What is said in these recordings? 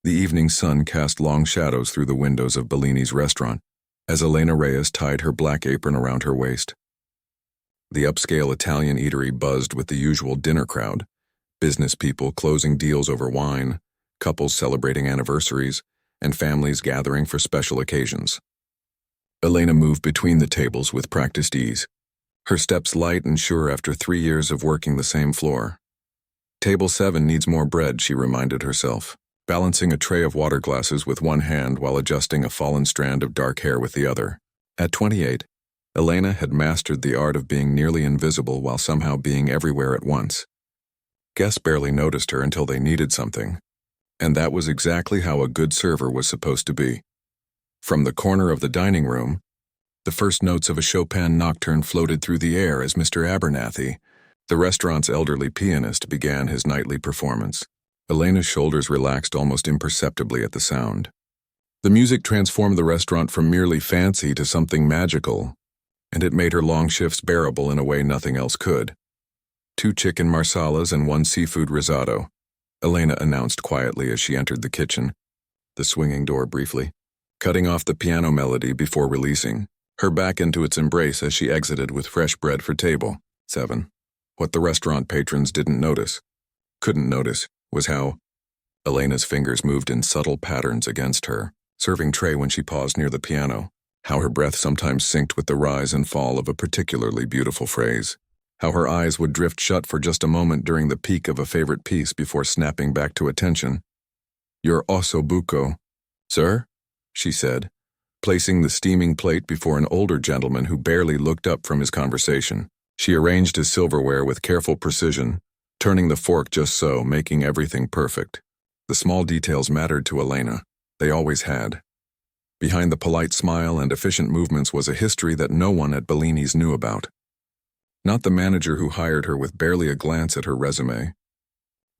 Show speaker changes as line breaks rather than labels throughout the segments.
The evening sun cast long shadows through the windows of Bellini's restaurant, as Elena Reyes tied her black apron around her waist. The upscale Italian eatery buzzed with the usual dinner crowd, business people closing deals over wine, couples celebrating anniversaries, and families gathering for special occasions. Elena moved between the tables with practiced ease, her steps light and sure after 3 years of working the same floor. Table 7 needs more bread, she reminded herself, balancing a tray of water glasses with one hand while adjusting a fallen strand of dark hair with the other. At 28, Elena had mastered the art of being nearly invisible while somehow being everywhere at once. Guests barely noticed her until they needed something, and that was exactly how a good server was supposed to be. From the corner of the dining room, the first notes of a Chopin nocturne floated through the air as Mr. Abernathy, the restaurant's elderly pianist, began his nightly performance. Elena's shoulders relaxed almost imperceptibly at the sound. The music transformed the restaurant from merely fancy to something magical, and it made her long shifts bearable in a way nothing else could. 2 chicken marsalas and 1 seafood risotto, Elena announced quietly as she entered the kitchen, the swinging door briefly, cutting off the piano melody before releasing, her back into its embrace as she exited with fresh bread for table 7. What the restaurant patrons couldn't notice, was how Elena's fingers moved in subtle patterns against her serving tray when she paused near the piano, how her breath sometimes synced with the rise and fall of a particularly beautiful phrase, how her eyes would drift shut for just a moment during the peak of a favorite piece before snapping back to attention. "You're osso buco, sir?" she said, placing the steaming plate before an older gentleman who barely looked up from his conversation. She arranged his silverware with careful precision, turning the fork just so, making everything perfect. The small details mattered to Elena. They always had. Behind the polite smile and efficient movements was a history that no one at Bellini's knew about. Not the manager who hired her with barely a glance at her resume.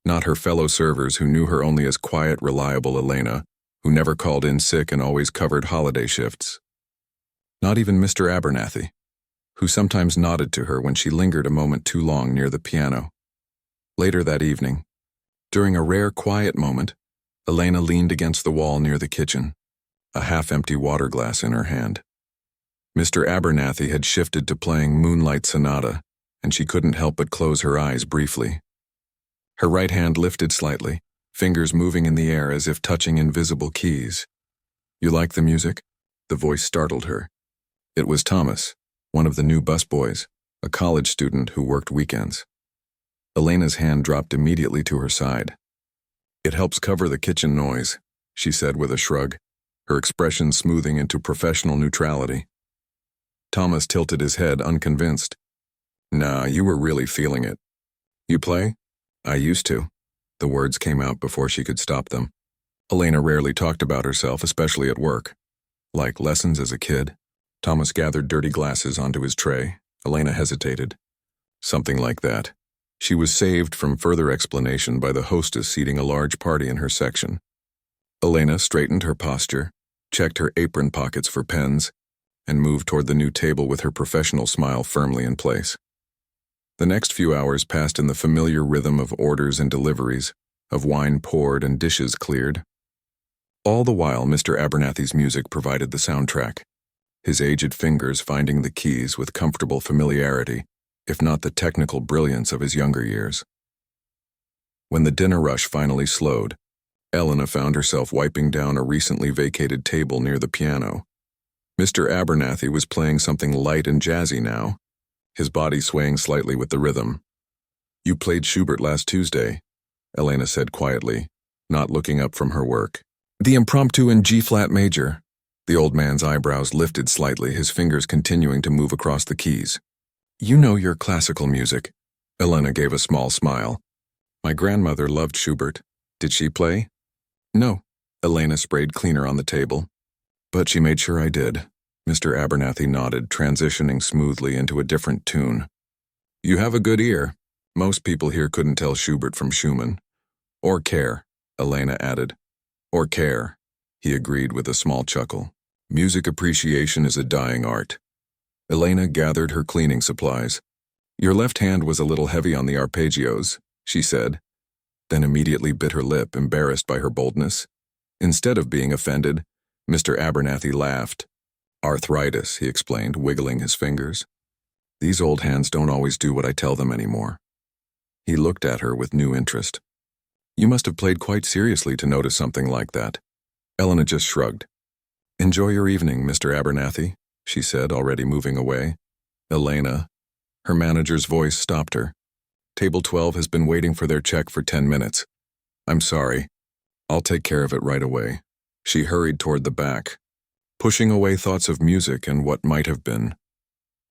Not her fellow servers who knew her only as quiet, reliable Elena, who never called in sick and always covered holiday shifts. Not even Mr. Abernathy, who sometimes nodded to her when she lingered a moment too long near the piano. Later that evening, during a rare quiet moment, Elena leaned against the wall near the kitchen, a half-empty water glass in her hand. Mr. Abernathy had shifted to playing Moonlight Sonata, and she couldn't help but close her eyes briefly. Her right hand lifted slightly, fingers moving in the air as if touching invisible keys. "You like the music?" The voice startled her. It was Thomas, one of the new busboys, a college student who worked weekends. Elena's hand dropped immediately to her side. "It helps cover the kitchen noise," she said with a shrug, her expression smoothing into professional neutrality. Thomas tilted his head, unconvinced. "Nah, you were really feeling it." "You play?" "I used to." The words came out before she could stop them. Elena rarely talked about herself, especially at work. Like lessons as a kid. Thomas gathered dirty glasses onto his tray. Elena hesitated. Something like that. She was saved from further explanation by the hostess seating a large party in her section. Elena straightened her posture, checked her apron pockets for pens, and moved toward the new table with her professional smile firmly in place. The next few hours passed in the familiar rhythm of orders and deliveries, of wine poured and dishes cleared. All the while, Mr. Abernathy's music provided the soundtrack, his aged fingers finding the keys with comfortable familiarity, if not the technical brilliance of his younger years. When the dinner rush finally slowed, Elena found herself wiping down a recently vacated table near the piano. Mr. Abernathy was playing something light and jazzy now, his body swaying slightly with the rhythm. "You played Schubert last Tuesday," Elena said quietly, not looking up from her work. "The impromptu in G-flat major." The old man's eyebrows lifted slightly, his fingers continuing to move across the keys. "You know your classical music." Elena gave a small smile. "My grandmother loved Schubert. Did she play?" "No." Elena sprayed cleaner on the table. "But she made sure I did." Mr. Abernathy nodded, transitioning smoothly into a different tune. "You have a good ear. Most people here couldn't tell Schubert from Schumann. Or care," Elena added. "Or care," he agreed with a small chuckle. "Music appreciation is a dying art." Elena gathered her cleaning supplies. "Your left hand was a little heavy on the arpeggios," she said, then immediately bit her lip, embarrassed by her boldness. Instead of being offended, Mr. Abernathy laughed. "Arthritis," he explained, wiggling his fingers. "These old hands don't always do what I tell them anymore." He looked at her with new interest. "You must have played quite seriously to notice something like that." Elena just shrugged. "Enjoy your evening, Mr. Abernathy," she said, already moving away. "Elena." Her manager's voice stopped her. "Table 12 has been waiting for their check for 10 minutes. I'm sorry. I'll take care of it right away." She hurried toward the back, pushing away thoughts of music and what might have been.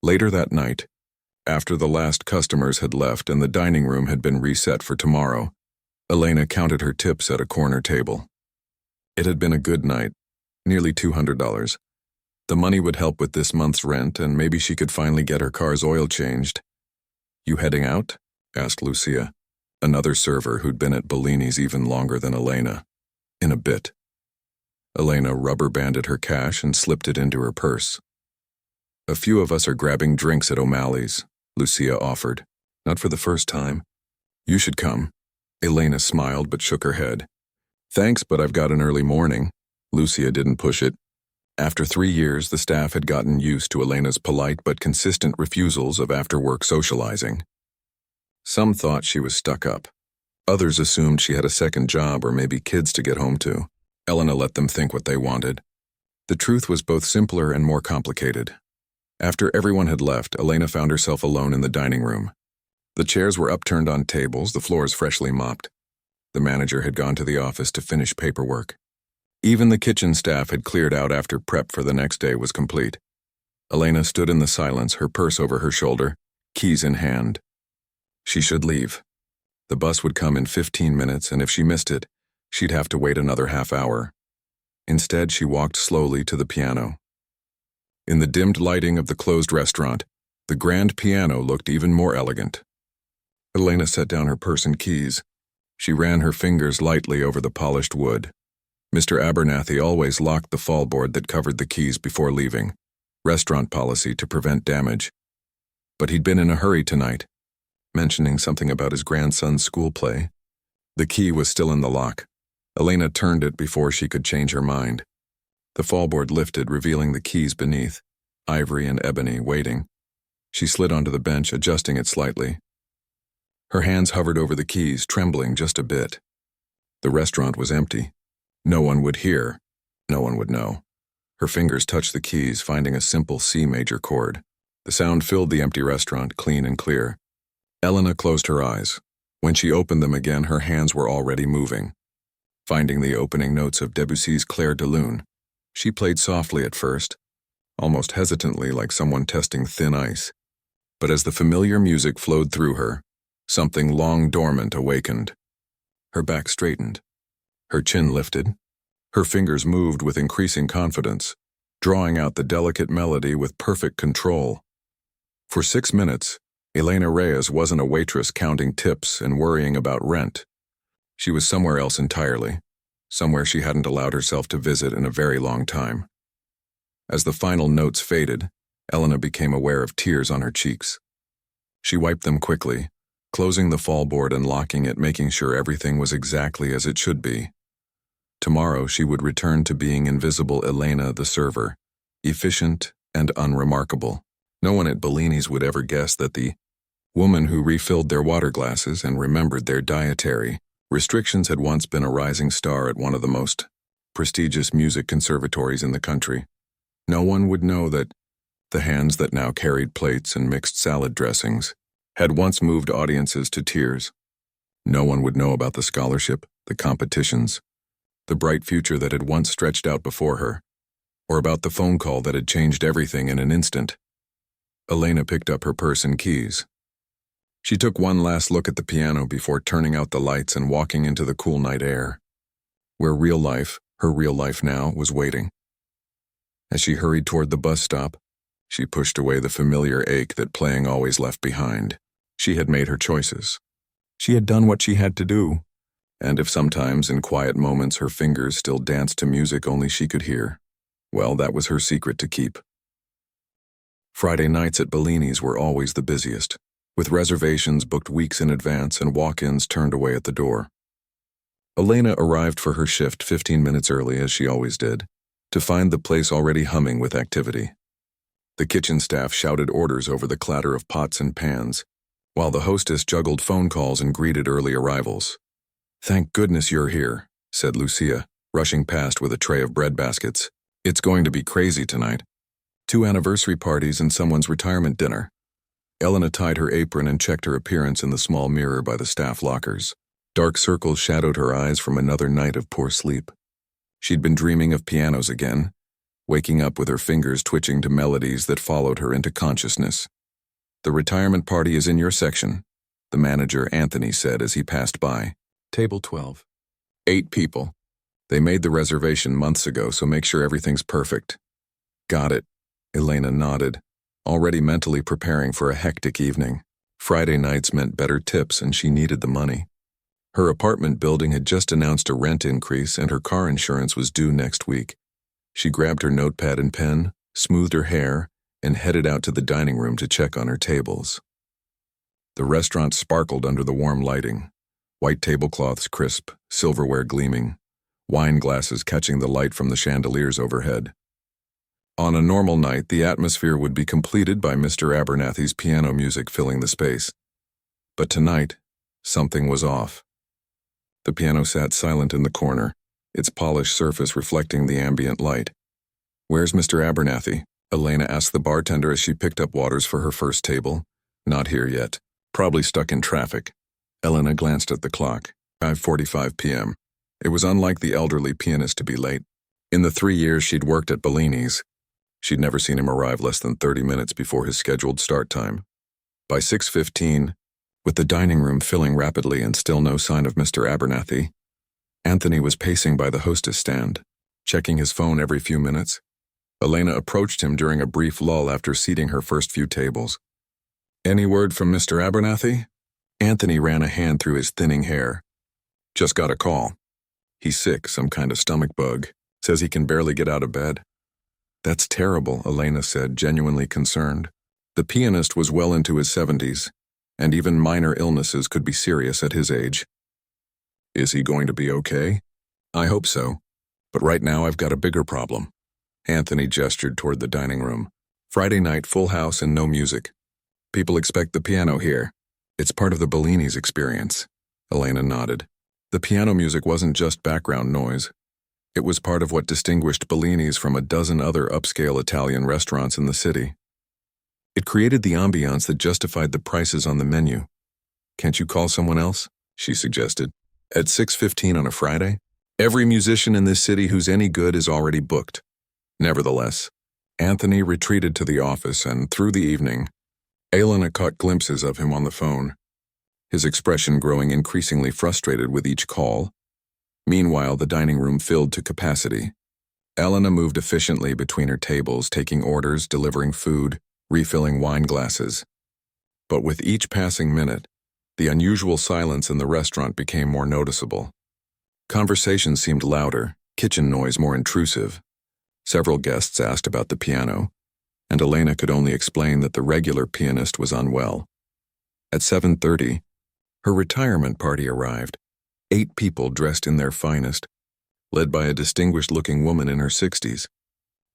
Later that night, after the last customers had left and the dining room had been reset for tomorrow, Elena counted her tips at a corner table. It had been a good night, nearly $200. The money would help with this month's rent, and maybe she could finally get her car's oil changed. "You heading out?" asked Lucia, another server who'd been at Bellini's even longer than Elena. "In a bit." Elena rubber-banded her cash and slipped it into her purse. "A few of us are grabbing drinks at O'Malley's," Lucia offered. "Not for the first time." "You should come." Elena smiled but shook her head. "Thanks, but I've got an early morning." Lucia didn't push it. After 3 years, the staff had gotten used to Elena's polite but consistent refusals of after-work socializing. Some thought she was stuck up. Others assumed she had a second job or maybe kids to get home to. Elena let them think what they wanted. The truth was both simpler and more complicated. After everyone had left, Elena found herself alone in the dining room. The chairs were upturned on tables, the floors freshly mopped. The manager had gone to the office to finish paperwork. Even the kitchen staff had cleared out after prep for the next day was complete. Elena stood in the silence, her purse over her shoulder, keys in hand. She should leave. The bus would come in 15 minutes, and if she missed it, she'd have to wait another half hour. Instead, she walked slowly to the piano. In the dimmed lighting of the closed restaurant, the grand piano looked even more elegant. Elena set down her purse and keys. She ran her fingers lightly over the polished wood. Mr. Abernathy always locked the fallboard that covered the keys before leaving, restaurant policy to prevent damage. But he'd been in a hurry tonight, mentioning something about his grandson's school play. The key was still in the lock. Elena turned it before she could change her mind. The fallboard lifted, revealing the keys beneath, ivory and ebony, waiting. She slid onto the bench, adjusting it slightly. Her hands hovered over the keys, trembling just a bit. The restaurant was empty. No one would hear. No one would know. Her fingers touched the keys, finding a simple C major chord. The sound filled the empty restaurant, clean and clear. Elena closed her eyes. When she opened them again, her hands were already moving. Finding the opening notes of Debussy's Clair de Lune, she played softly at first, almost hesitantly like someone testing thin ice. But as the familiar music flowed through her, something long dormant awakened. Her back straightened. Her chin lifted. Her fingers moved with increasing confidence, drawing out the delicate melody with perfect control. For 6 minutes, Elena Reyes wasn't a waitress counting tips and worrying about rent. She was somewhere else entirely, somewhere she hadn't allowed herself to visit in a very long time. As the final notes faded, Elena became aware of tears on her cheeks. She wiped them quickly, closing the fallboard and locking it, making sure everything was exactly as it should be. Tomorrow she would return to being invisible Elena the server, efficient and unremarkable. No one at Bellini's would ever guess that the woman who refilled their water glasses and remembered their dietary restrictions had once been a rising star at one of the most prestigious music conservatories in the country. No one would know that the hands that now carried plates and mixed salad dressings had once moved audiences to tears. No one would know about the scholarship, the competitions, the bright future that had once stretched out before her, or about the phone call that had changed everything in an instant. Elena picked up her purse and keys. She took one last look at the piano before turning out the lights and walking into the cool night air, where real life, her real life now, was waiting. As she hurried toward the bus stop, she pushed away the familiar ache that playing always left behind. She had made her choices. She had done what she had to do, and if sometimes in quiet moments her fingers still danced to music only she could hear, well, that was her secret to keep. Friday nights at Bellini's were always the busiest, with reservations booked weeks in advance and walk-ins turned away at the door. Elena arrived for her shift 15 minutes early, as she always did, to find the place already humming with activity. The kitchen staff shouted orders over the clatter of pots and pans, while the hostess juggled phone calls and greeted early arrivals. "Thank goodness you're here," said Lucia, rushing past with a tray of bread baskets. "It's going to be crazy tonight. 2 anniversary parties and someone's retirement dinner." Elena tied her apron and checked her appearance in the small mirror by the staff lockers. Dark circles shadowed her eyes from another night of poor sleep. She'd been dreaming of pianos again, waking up with her fingers twitching to melodies that followed her into consciousness. "The retirement party is in your section," the manager, Anthony, said as he passed by. "Table 12. 8 people. They made the reservation months ago, so make sure everything's perfect." "Got it," Elena nodded, already mentally preparing for a hectic evening. Friday nights meant better tips, and she needed the money. Her apartment building had just announced a rent increase, and her car insurance was due next week. She grabbed her notepad and pen, smoothed her hair, and headed out to the dining room to check on her tables. The restaurant sparkled under the warm lighting, white tablecloths crisp, silverware gleaming, wine glasses catching the light from the chandeliers overhead. On a normal night, the atmosphere would be completed by Mr. Abernathy's piano music filling the space. But tonight, something was off. The piano sat silent in the corner, its polished surface reflecting the ambient light. "Where's Mr. Abernathy?" Elena asked the bartender as she picked up waters for her first table. "Not here yet. Probably stuck in traffic." Elena glanced at the clock. 5:45 p.m. It was unlike the elderly pianist to be late. In the 3 years she'd worked at Bellini's, she'd never seen him arrive less than 30 minutes before his scheduled start time. By 6:15, with the dining room filling rapidly and still no sign of Mr. Abernathy, Anthony was pacing by the hostess stand, checking his phone every few minutes. Elena approached him during a brief lull after seating her first few tables. "Any word from Mr. Abernathy?" Anthony ran a hand through his thinning hair. "Just got a call. He's sick, some kind of stomach bug. Says he can barely get out of bed." "That's terrible," Elena said, genuinely concerned. The pianist was well into his 70s, and even minor illnesses could be serious at his age. "Is he going to be okay?" "I hope so. But right now I've got a bigger problem." Anthony gestured toward the dining room. "Friday night, full house and no music. People expect the piano here. It's part of the Bellini's experience." Elena nodded. The piano music wasn't just background noise. It was part of what distinguished Bellini's from a dozen other upscale Italian restaurants in the city. It created the ambiance that justified the prices on the menu. "Can't you call someone else?" she suggested. "At 6:15 on a Friday? Every musician in this city who's any good is already booked." Nevertheless, Anthony retreated to the office, and through the evening, Elena caught glimpses of him on the phone, his expression growing increasingly frustrated with each call. Meanwhile, the dining room filled to capacity. Elena moved efficiently between her tables, taking orders, delivering food, refilling wine glasses. But with each passing minute, the unusual silence in the restaurant became more noticeable. Conversation seemed louder, kitchen noise more intrusive. Several guests asked about the piano, and Elena could only explain that the regular pianist was unwell. At 7:30, her retirement party arrived. 8 people dressed in their finest, led by a distinguished-looking woman in her 60s.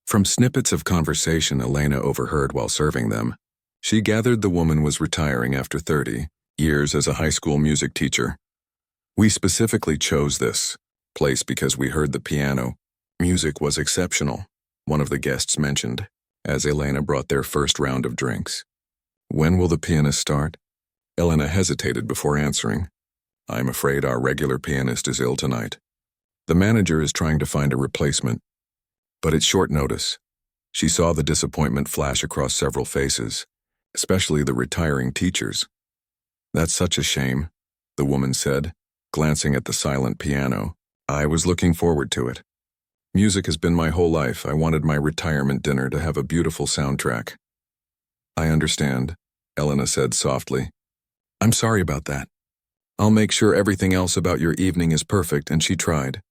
From snippets of conversation Elena overheard while serving them, she gathered the woman was retiring after 30 years as a high school music teacher. "We specifically chose this place because we heard the piano. Music was exceptional," one of the guests mentioned, as Elena brought their first round of drinks. "When will the pianist start?" Elena hesitated before answering. "I'm afraid our regular pianist is ill tonight. The manager is trying to find a replacement, but it's short notice." She saw the disappointment flash across several faces, especially the retiring teachers. "That's such a shame," the woman said, glancing at the silent piano. "I was looking forward to it. Music has been my whole life. I wanted my retirement dinner to have a beautiful soundtrack." "I understand," Elena said softly. "I'm sorry about that. I'll make sure everything else about your evening is perfect," and she tried.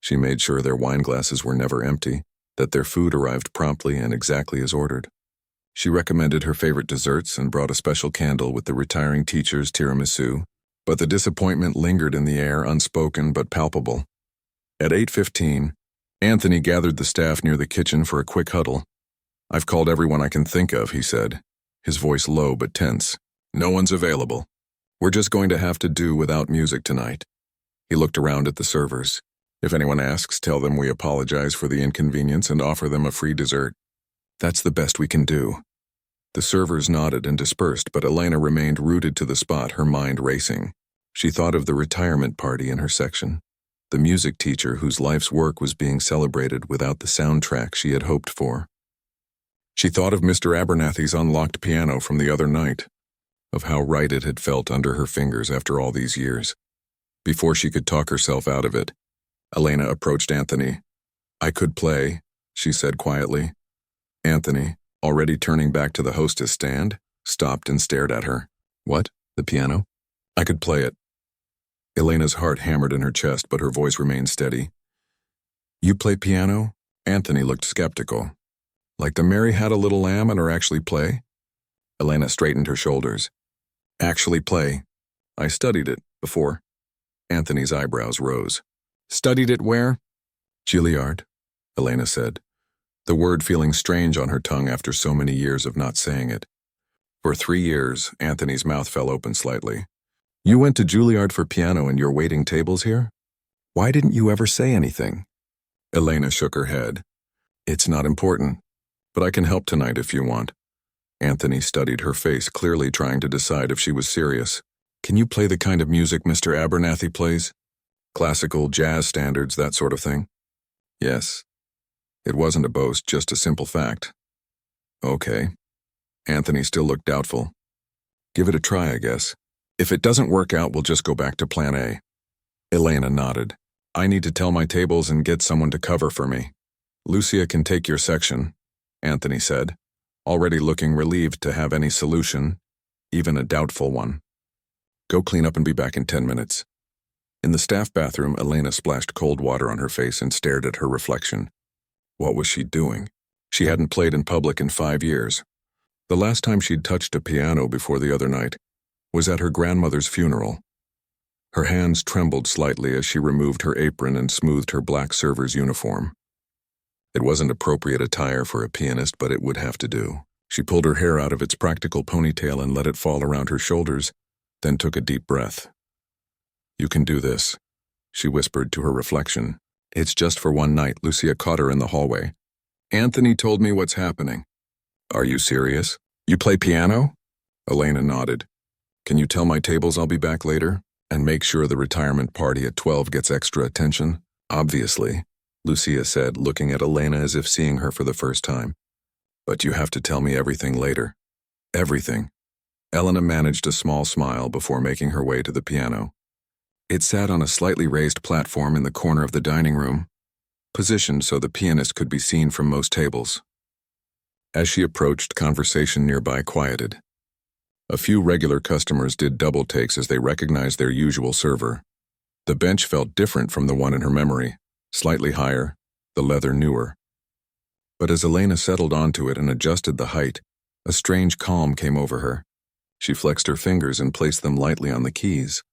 She made sure their wine glasses were never empty, that their food arrived promptly and exactly as ordered. She recommended her favorite desserts and brought a special candle with the retiring teacher's tiramisu. But the disappointment lingered in the air, unspoken but palpable. At 8:15, Anthony gathered the staff near the kitchen for a quick huddle. "I've called everyone I can think of," he said, his voice low but tense. "No one's available. We're just going to have to do without music tonight." He looked around at the servers. "If anyone asks, tell them we apologize for the inconvenience and offer them a free dessert. That's the best we can do." The servers nodded and dispersed, but Elena remained rooted to the spot, her mind racing. She thought of the retirement party in her section, the music teacher whose life's work was being celebrated without the soundtrack she had hoped for. She thought of Mr. Abernathy's unlocked piano from the other night, of how right it had felt under her fingers after all these years. Before she could talk herself out of it, Elena approached Anthony. "I could play," she said quietly. Anthony, already turning back to the hostess stand, stopped and stared at her. "What? The piano?" "I could play it." Elena's heart hammered in her chest, but her voice remained steady. "You play piano?" Anthony looked skeptical. "Like the Mary Had a Little Lamb or actually play?" Elena straightened her shoulders. "Actually play. I studied it before." Anthony's eyebrows rose. "Studied it where?" "Juilliard," Elena said, the word feeling strange on her tongue after so many years of not saying it. For 3 years, Anthony's mouth fell open slightly. "You went to Juilliard for piano and you're waiting tables here? Why didn't you ever say anything?" Elena shook her head. "It's not important, but I can help tonight if you want." Anthony studied her face, clearly trying to decide if she was serious. "Can you play the kind of music Mr. Abernathy plays? Classical, jazz standards, that sort of thing?" "Yes." It wasn't a boast, just a simple fact. "Okay." Anthony still looked doubtful. "Give it a try, I guess. If it doesn't work out, we'll just go back to plan A." Elena nodded. "I need to tell my tables and get someone to cover for me." "Lucia can take your section," Anthony said, already looking relieved to have any solution, even a doubtful one. "Go clean up and be back in 10 minutes. In the staff bathroom, Elena splashed cold water on her face and stared at her reflection. What was she doing? She hadn't played in public in 5 years. The last time she'd touched a piano before the other night was at her grandmother's funeral. Her hands trembled slightly as she removed her apron and smoothed her black server's uniform. It wasn't appropriate attire for a pianist, but it would have to do. She pulled her hair out of its practical ponytail and let it fall around her shoulders, then took a deep breath. "You can do this," she whispered to her reflection. "It's just for one night." Lucia caught her in the hallway. "Anthony told me what's happening." "Are you serious? You play piano?" Elena nodded. "Can you tell my tables I'll be back later? And make sure the retirement party at 12 gets extra attention?" "Obviously," Lucia said, looking at Elena as if seeing her for the first time. "But you have to tell me everything later." "Everything." Elena managed a small smile before making her way to the piano. It sat on a slightly raised platform in the corner of the dining room, positioned so the pianist could be seen from most tables. As she approached, conversation nearby quieted. A few regular customers did double takes as they recognized their usual server. The bench felt different from the one in her memory, slightly higher, the leather newer. But as Elena settled onto it and adjusted the height, a strange calm came over her. She flexed her fingers and placed them lightly on the keys.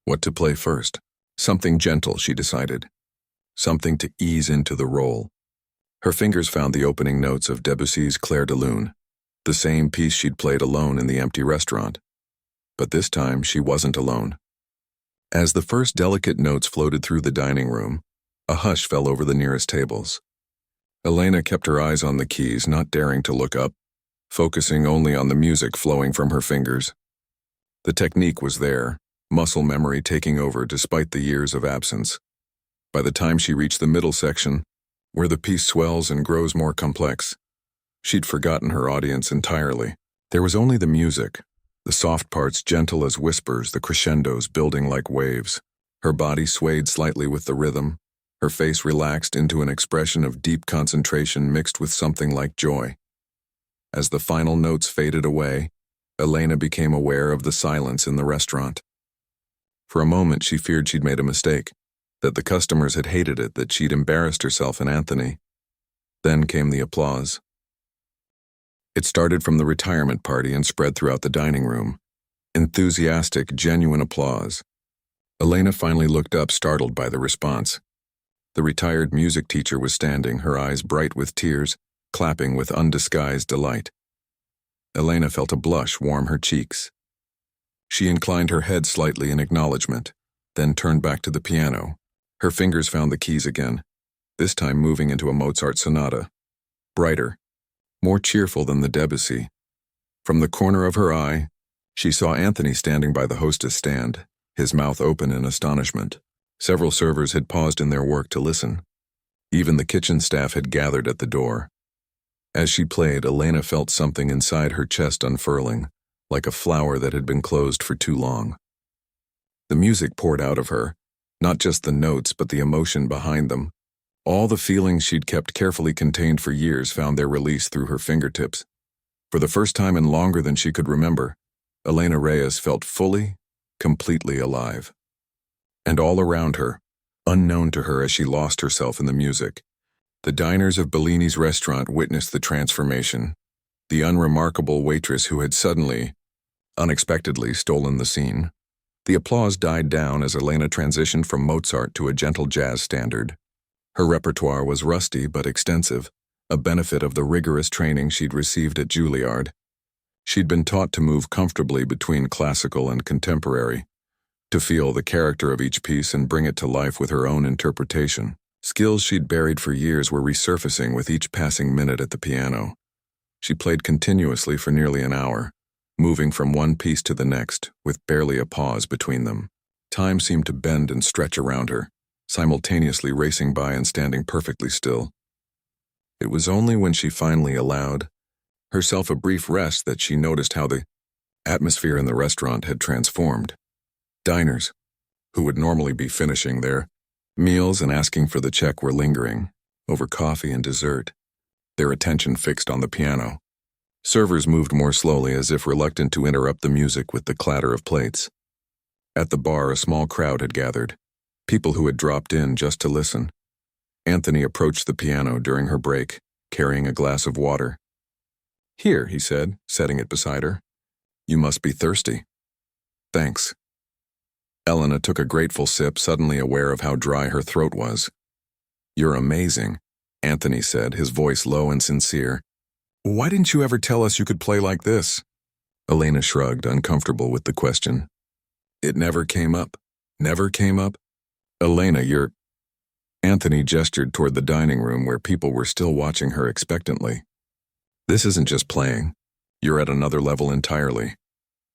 What to play first? Something gentle, she decided. Something to ease into the role. Her fingers found the opening notes of Debussy's Clair de Lune, the same piece she'd played alone in the empty restaurant. But this time, she wasn't alone. As the first delicate notes floated through the dining room, a hush fell over the nearest tables. Elena kept her eyes on the keys, not daring to look up, focusing only on the music flowing from her fingers. The technique was there, muscle memory taking over despite the years of absence. By the time she reached the middle section, where the piece swells and grows more complex, she'd forgotten her audience entirely. There was only the music, the soft parts gentle as whispers, the crescendos building like waves. Her body swayed slightly with the rhythm, her face relaxed into an expression of deep concentration mixed with something like joy. As the final notes faded away, Elena became aware of the silence in the restaurant. For a moment, she feared she'd made a mistake, that the customers had hated it, that she'd embarrassed herself and Anthony. Then came the applause. It started from the retirement party and spread throughout the dining room. Enthusiastic, genuine applause. Elena finally looked up, startled by the response. The retired music teacher was standing, her eyes bright with tears, clapping with undisguised delight. Elena felt a blush warm her cheeks. She inclined her head slightly in acknowledgement, then turned back to the piano. Her fingers found the keys again, this time moving into a Mozart sonata. Brighter, more cheerful than the Debussy. From the corner of her eye, she saw Anthony standing by the hostess stand, his mouth open in astonishment. Several servers had paused in their work to listen. Even the kitchen staff had gathered at the door. As she played, Elena felt something inside her chest unfurling, like a flower that had been closed for too long. The music poured out of her, not just the notes but the emotion behind them. All the feelings she'd kept carefully contained for years found their release through her fingertips. For the first time in longer than she could remember, Elena Reyes felt fully, completely alive. And all around her, unknown to her as she lost herself in the music, the diners of Bellini's restaurant witnessed the transformation. The unremarkable waitress who had suddenly, unexpectedly stolen the scene. The applause died down as Elena transitioned from Mozart to a gentle jazz standard. Her repertoire was rusty but extensive, a benefit of the rigorous training she'd received at Juilliard. She'd been taught to move comfortably between classical and contemporary, to feel the character of each piece and bring it to life with her own interpretation. Skills she'd buried for years were resurfacing with each passing minute at the piano. She played continuously for nearly an hour, moving from one piece to the next, with barely a pause between them. Time seemed to bend and stretch around her, simultaneously racing by and standing perfectly still. It was only when she finally allowed herself a brief rest that she noticed how the atmosphere in the restaurant had transformed. Diners, who would normally be finishing their meals and asking for the check, were lingering over coffee and dessert, their attention fixed on the piano. Servers moved more slowly, as if reluctant to interrupt the music with the clatter of plates. At the bar, a small crowd had gathered, people who had dropped in just to listen. Anthony approached the piano during her break, carrying a glass of water. "Here," he said, setting it beside her. "You must be thirsty." "Thanks." Elena took a grateful sip, suddenly aware of how dry her throat was. "You're amazing," Anthony said, his voice low and sincere. "Why didn't you ever tell us you could play like this?" Elena shrugged, uncomfortable with the question. "It never came up." "Never came up?" "Elena, you're—" Anthony gestured toward the dining room where people were still watching her expectantly. "This isn't just playing. You're at another level entirely."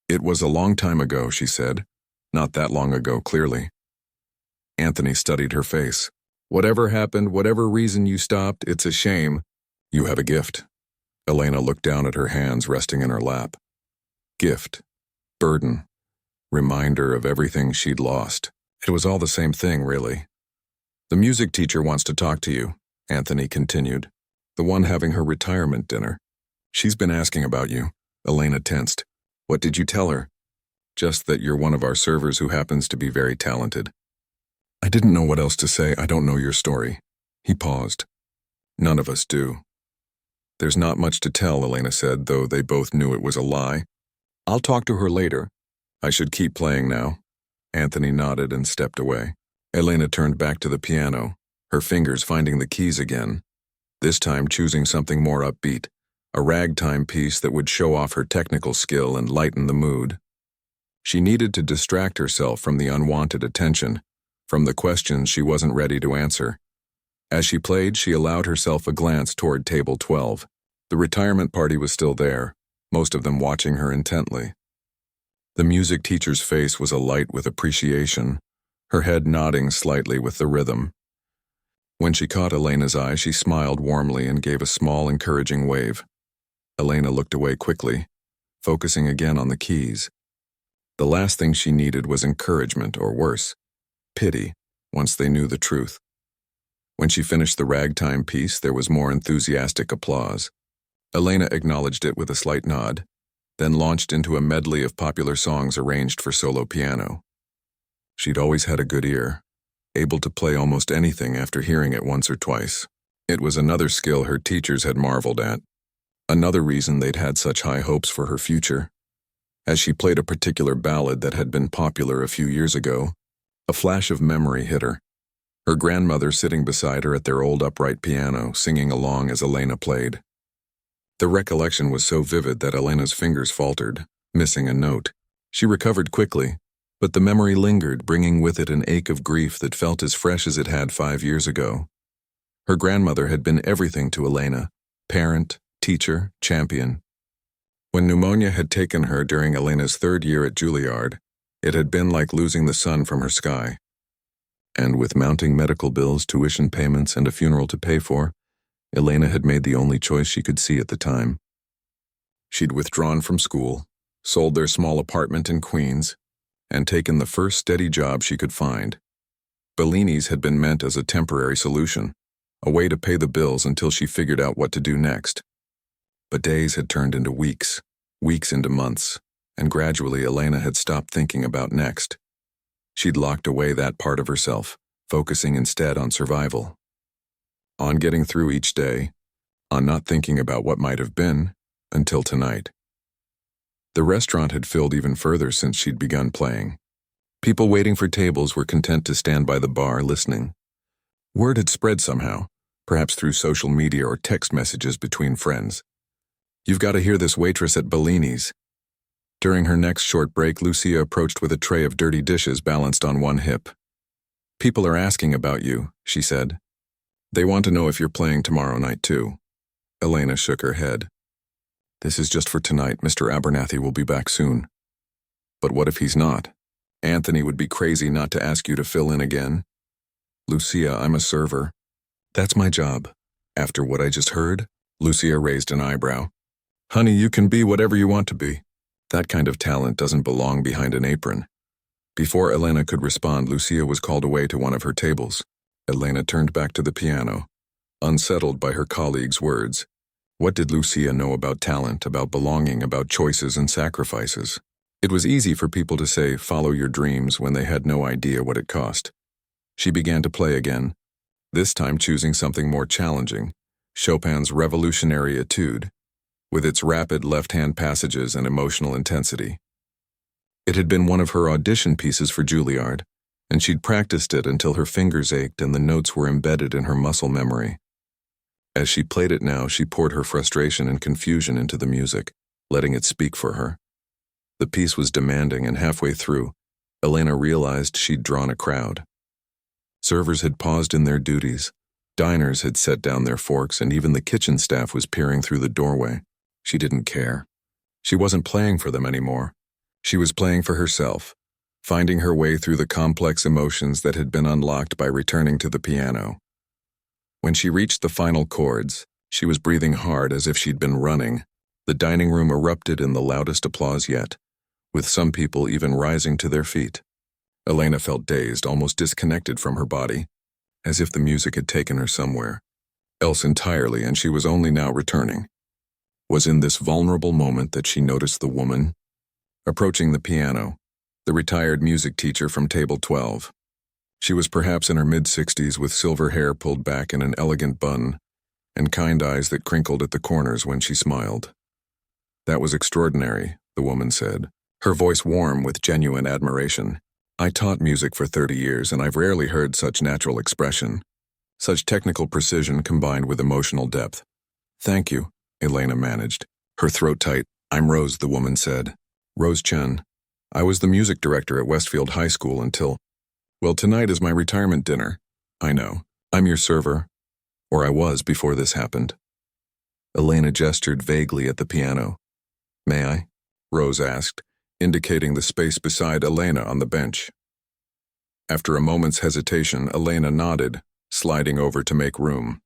"It was a long time ago," she said. "Not that long ago, clearly." Anthony studied her face. "Whatever happened, whatever reason you stopped, it's a shame. You have a gift." Elena looked down at her hands resting in her lap. Gift. Burden. Reminder of everything she'd lost. It was all the same thing, really. "The music teacher wants to talk to you," Anthony continued. "The one having her retirement dinner. She's been asking about you." Elena tensed. "What did you tell her?" "Just that you're one of our servers who happens to be very talented." "I didn't know what else to say. I don't know your story." He paused. "None of us do." "There's not much to tell," Elena said, though they both knew it was a lie. "I'll talk to her later. I should keep playing now." Anthony nodded and stepped away. Elena turned back to the piano, her fingers finding the keys again, this time choosing something more upbeat, a ragtime piece that would show off her technical skill and lighten the mood. She needed to distract herself from the unwanted attention, from the questions she wasn't ready to answer. As she played, she allowed herself a glance toward table 12. The retirement party was still there, most of them watching her intently. The music teacher's face was alight with appreciation, her head nodding slightly with the rhythm. When she caught Elena's eye, she smiled warmly and gave a small, encouraging wave. Elena looked away quickly, focusing again on the keys. The last thing she needed was encouragement, or worse, pity, once they knew the truth. When she finished the ragtime piece, there was more enthusiastic applause. Elena acknowledged it with a slight nod, then launched into a medley of popular songs arranged for solo piano. She'd always had a good ear, able to play almost anything after hearing it once or twice. It was another skill her teachers had marveled at, another reason they'd had such high hopes for her future. As she played a particular ballad that had been popular a few years ago, a flash of memory hit her. Her grandmother sitting beside her at their old upright piano, singing along as Elena played. The recollection was so vivid that Elena's fingers faltered, missing a note. She recovered quickly, but the memory lingered, bringing with it an ache of grief that felt as fresh as it had 5 years ago. Her grandmother had been everything to Elena: parent, teacher, champion. When pneumonia had taken her during Elena's 3rd year at Juilliard, it had been like losing the sun from her sky. And with mounting medical bills, tuition payments, and a funeral to pay for, Elena had made the only choice she could see at the time. She'd withdrawn from school, sold their small apartment in Queens, and taken the first steady job she could find. Bellini's had been meant as a temporary solution, a way to pay the bills until she figured out what to do next. But days had turned into weeks, weeks into months, and gradually Elena had stopped thinking about next. She'd locked away that part of herself, focusing instead on survival. On getting through each day, on not thinking about what might have been, until tonight. The restaurant had filled even further since she'd begun playing. People waiting for tables were content to stand by the bar listening. Word had spread somehow, perhaps through social media or text messages between friends. "You've got to hear this waitress at Bellini's." During her next short break, Lucia approached with a tray of dirty dishes balanced on one hip. "People are asking about you," she said. "They want to know if you're playing tomorrow night too." Elena shook her head. "This is just for tonight. Mr. Abernathy will be back soon." "But what if he's not? Anthony would be crazy not to ask you to fill in again." "Lucia, I'm a server." "That's my job." After what I just heard, Lucia raised an eyebrow. "Honey, you can be whatever you want to be. That kind of talent doesn't belong behind an apron." Before Elena could respond, Lucia was called away to one of her tables. Elena turned back to the piano, unsettled by her colleague's words. What did Lucia know about talent, about belonging, about choices and sacrifices? It was easy for people to say, "Follow your dreams," when they had no idea what it cost. She began to play again, this time choosing something more challenging, Chopin's Revolutionary Etude, with its rapid left-hand passages and emotional intensity. It had been one of her audition pieces for Juilliard, and she'd practiced it until her fingers ached and the notes were embedded in her muscle memory. As she played it now, she poured her frustration and confusion into the music, letting it speak for her. The piece was demanding, and halfway through, Elena realized she'd drawn a crowd. Servers had paused in their duties, diners had set down their forks, and even the kitchen staff was peering through the doorway. She didn't care. She wasn't playing for them anymore. She was playing for herself, finding her way through the complex emotions that had been unlocked by returning to the piano. When she reached the final chords, she was breathing hard as if she'd been running. The dining room erupted in the loudest applause yet, with some people even rising to their feet. Elena felt dazed, almost disconnected from her body, as if the music had taken her somewhere else entirely, and she was only now returning. Was in this vulnerable moment that she noticed the woman approaching the piano, the retired music teacher from table 12. She was perhaps in her mid-60s, with silver hair pulled back in an elegant bun and kind eyes that crinkled at the corners when she smiled. "That was extraordinary," the woman said, her voice warm with genuine admiration. "I taught music for 30 years, and I've rarely heard such natural expression, such technical precision combined with emotional depth." "Thank you," Elena managed, her throat tight. "I'm Rose," the woman said. "Rose Chen. I was the music director at Westfield High School until... Well, tonight is my retirement dinner." "I know. I'm your server. Or I was before this happened." Elena gestured vaguely at the piano. "May I?" Rose asked, indicating the space beside Elena on the bench. After a moment's hesitation, Elena nodded, sliding over to make room.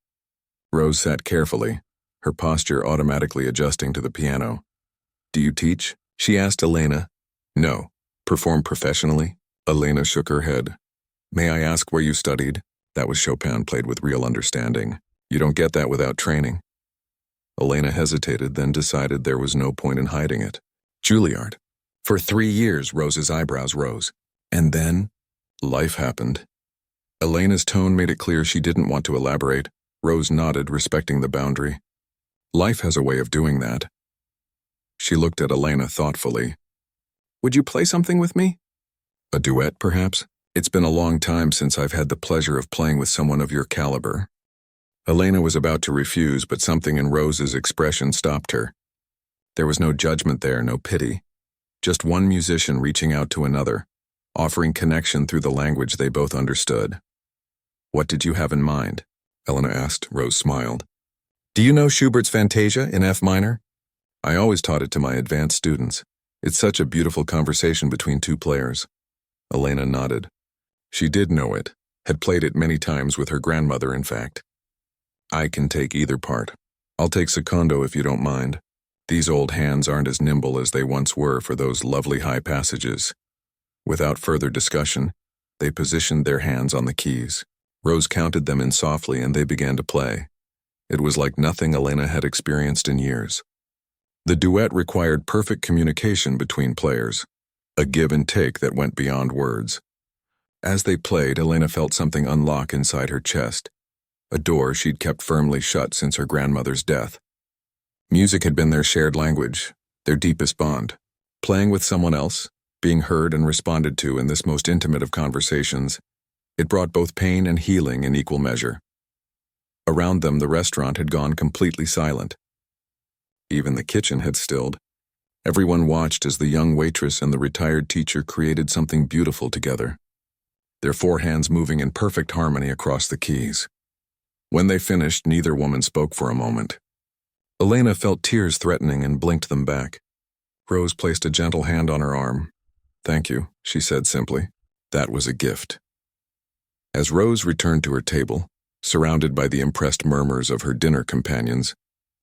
Rose sat carefully, her posture automatically adjusting to the piano. "Do you teach?" she asked Elena. "No. Perform professionally?" Elena shook her head. "May I ask where you studied?" That was Chopin played with real understanding. "You don't get that without training." Elena hesitated, then decided there was no point in hiding it. "Juilliard." "For 3 years," Rose's eyebrows rose. "And then?" "Life happened." Elena's tone made it clear she didn't want to elaborate. Rose nodded, respecting the boundary. "Life has a way of doing that." She looked at Elena thoughtfully. Would you play something with me? A duet, perhaps? It's been a long time since I've had the pleasure of playing with someone of your caliber. Elena was about to refuse, but something in Rose's expression stopped her. There was no judgment there, no pity. Just one musician reaching out to another, offering connection through the language they both understood. What did you have in mind? Elena asked. Rose smiled. Do you know Schubert's Fantasia in F minor? I always taught it to my advanced students. It's such a beautiful conversation between two players. Elena nodded. She did know it, had played it many times with her grandmother, in fact. I can take either part. I'll take secondo if you don't mind. These old hands aren't as nimble as they once were for those lovely high passages. Without further discussion, they positioned their hands on the keys. Rose counted them in softly and they began to play. It was like nothing Elena had experienced in years. The duet required perfect communication between players, a give and take that went beyond words. As they played, Elena felt something unlock inside her chest, a door she'd kept firmly shut since her grandmother's death. Music had been their shared language, their deepest bond. Playing with someone else, being heard and responded to in this most intimate of conversations, it brought both pain and healing in equal measure. Around them, the restaurant had gone completely silent. Even the kitchen had stilled. Everyone watched as the young waitress and the retired teacher created something beautiful together, their four hands moving in perfect harmony across the keys. When they finished, neither woman spoke for a moment. Elena felt tears threatening and blinked them back. Rose placed a gentle hand on her arm. Thank you, she said simply. That was a gift. As Rose returned to her table, surrounded by the impressed murmurs of her dinner companions,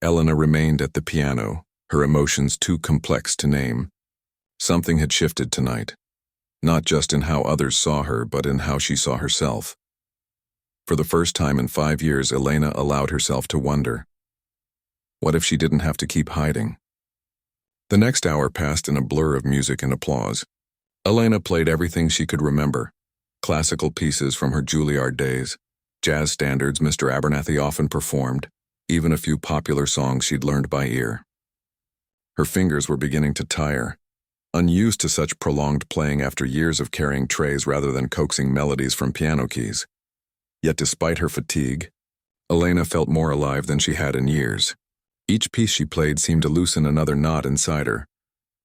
Elena remained at the piano, her emotions too complex to name. Something had shifted tonight, not just in how others saw her, but in how she saw herself. For the first time in 5 years, Elena allowed herself to wonder. What if she didn't have to keep hiding? The next hour passed in a blur of music and applause. Elena played everything she could remember, classical pieces from her Juilliard days, jazz standards Mr. Abernathy often performed, even a few popular songs she'd learned by ear. Her fingers were beginning to tire, unused to such prolonged playing after years of carrying trays rather than coaxing melodies from piano keys. Yet despite her fatigue, Elena felt more alive than she had in years. Each piece she played seemed to loosen another knot inside her,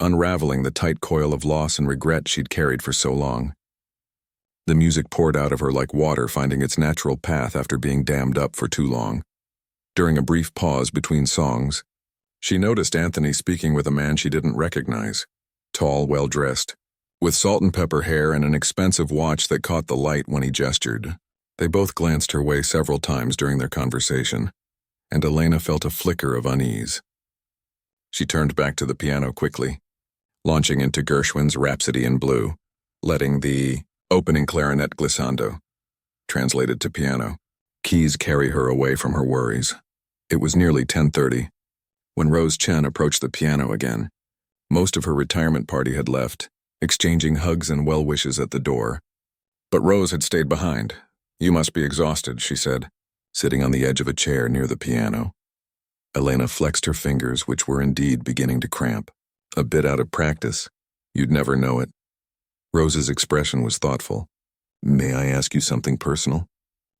unraveling the tight coil of loss and regret she'd carried for so long. The music poured out of her like water finding its natural path after being dammed up for too long. During a brief pause between songs, she noticed Anthony speaking with a man she didn't recognize, tall, well-dressed, with salt and pepper hair and an expensive watch that caught the light when he gestured. They both glanced her way several times during their conversation, and Elena felt a flicker of unease. She turned back to the piano quickly, launching into Gershwin's Rhapsody in Blue, letting the opening clarinet glissando, translated to piano, keys carry her away from her worries. It was nearly 10:30 when Rose Chen approached the piano again. Most of her retirement party had left, exchanging hugs and well wishes at the door. But Rose had stayed behind. You must be exhausted, she said, sitting on the edge of a chair near the piano. Elena flexed her fingers, which were indeed beginning to cramp. A bit out of practice. You'd never know it. Rose's expression was thoughtful. May I ask you something personal?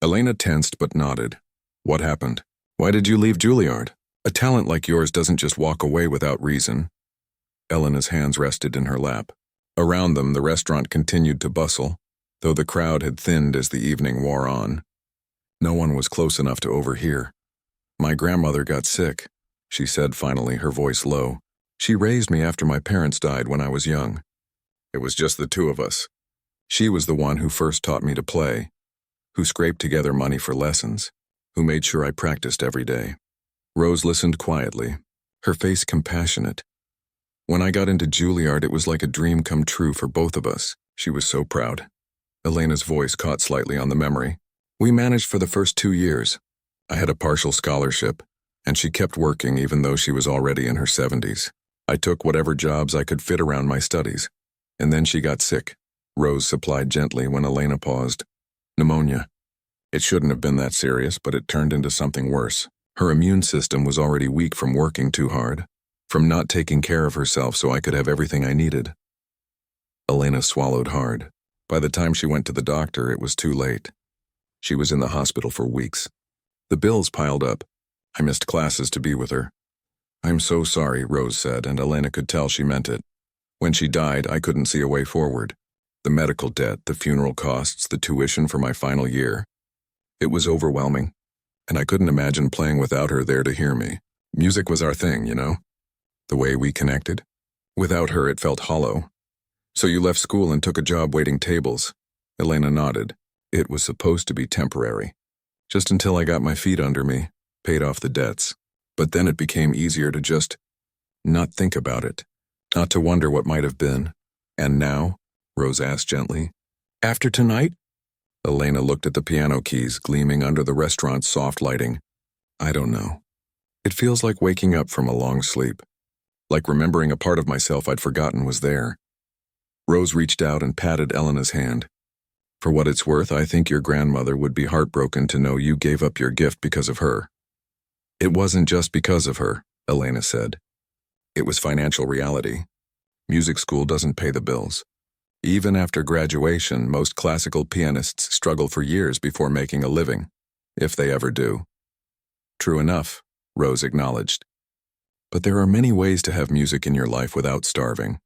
Elena tensed but nodded. What happened? Why did you leave Juilliard? A talent like yours doesn't just walk away without reason. Elena's hands rested in her lap. Around them, the restaurant continued to bustle, though the crowd had thinned as the evening wore on. No one was close enough to overhear. My grandmother got sick, she said finally, her voice low. She raised me after my parents died when I was young. It was just the two of us. She was the one who first taught me to play, who scraped together money for lessons, who made sure I practiced every day. Rose listened quietly, her face compassionate. When I got into Juilliard, it was like a dream come true for both of us. She was so proud. Elena's voice caught slightly on the memory. We managed for the first 2 years. I had a partial scholarship, and she kept working even though she was already in her 70s. I took whatever jobs I could fit around my studies. And then she got sick. Rose supplied gently when Elena paused. Pneumonia. It shouldn't have been that serious, but it turned into something worse. Her immune system was already weak from working too hard, from not taking care of herself so I could have everything I needed. Elena swallowed hard. By the time she went to the doctor, it was too late. She was in the hospital for weeks. The bills piled up. I missed classes to be with her. "I'm so sorry," Rose said, and Elena could tell she meant it. When she died, I couldn't see a way forward. The medical debt, the funeral costs, the tuition for my final year. It was overwhelming, and I couldn't imagine playing without her there to hear me. Music was our thing, you know? The way we connected. Without her, it felt hollow. "So you left school and took a job waiting tables?" Elena nodded. "It was supposed to be temporary. Just until I got my feet under me, paid off the debts. But then it became easier to just not think about it, not to wonder what might have been." "And now?" Rose asked gently. "After tonight?" Elena looked at the piano keys gleaming under the restaurant's soft lighting. "I don't know. It feels like waking up from a long sleep. Like remembering a part of myself I'd forgotten was there." Rose reached out and patted Elena's hand. "For what it's worth, I think your grandmother would be heartbroken to know you gave up your gift because of her." "It wasn't just because of her," Elena said. "It was financial reality. Music school doesn't pay the bills. Even after graduation, most classical pianists struggle for years before making a living, if they ever do." "True enough," Rose acknowledged. "But there are many ways to have music in your life without starving.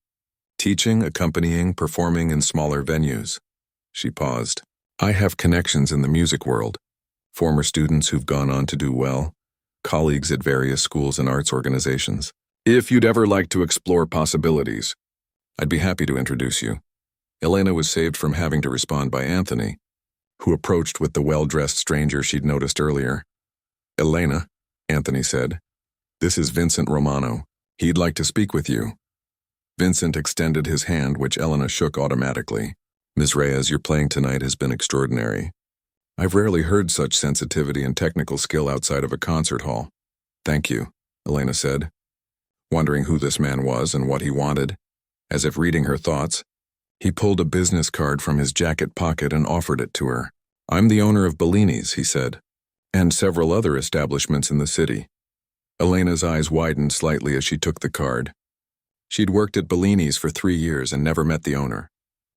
Teaching, accompanying, performing in smaller venues." She paused. "I have connections in the music world. Former students who've gone on to do well. Colleagues at various schools and arts organizations. If you'd ever like to explore possibilities, I'd be happy to introduce you." Elena was saved from having to respond by Anthony, who approached with the well-dressed stranger she'd noticed earlier. "Elena," Anthony said, "this is Vincent Romano. He'd like to speak with you." Vincent extended his hand, which Elena shook automatically. "Ms. Reyes, your playing tonight has been extraordinary. I've rarely heard such sensitivity and technical skill outside of a concert hall." "Thank you," Elena said, wondering who this man was and what he wanted. As if reading her thoughts, he pulled a business card from his jacket pocket and offered it to her. "I'm the owner of Bellini's," he said, "and several other establishments in the city." Elena's eyes widened slightly as she took the card. She'd worked at Bellini's for 3 years and never met the owner.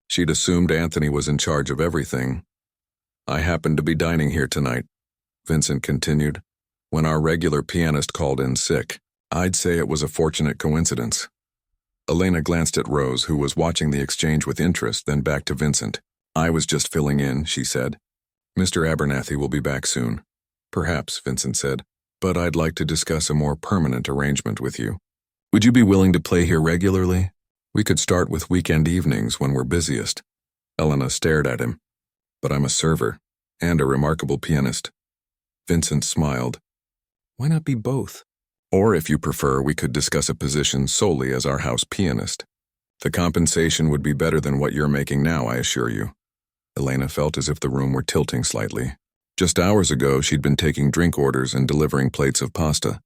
She'd assumed Anthony was in charge of everything. "I happened to be dining here tonight," Vincent continued, "when our regular pianist called in sick. I'd say it was a fortunate coincidence." Elena glanced at Rose, who was watching the exchange with interest, then back to Vincent. "I was just filling in," she said. "Mr. Abernathy will be back soon." "Perhaps," Vincent said, "but I'd like to discuss a more permanent arrangement with you. Would you be willing to play here regularly? We could start with weekend evenings when we're busiest." Elena stared at him. "But I'm a server, and a remarkable pianist." Vincent smiled. "Why not be both? Or if you prefer, we could discuss a position solely as our house pianist. The compensation would be better than what you're making now, I assure you." Elena felt as if the room were tilting slightly. Just hours ago, she'd been taking drink orders and delivering plates of pasta.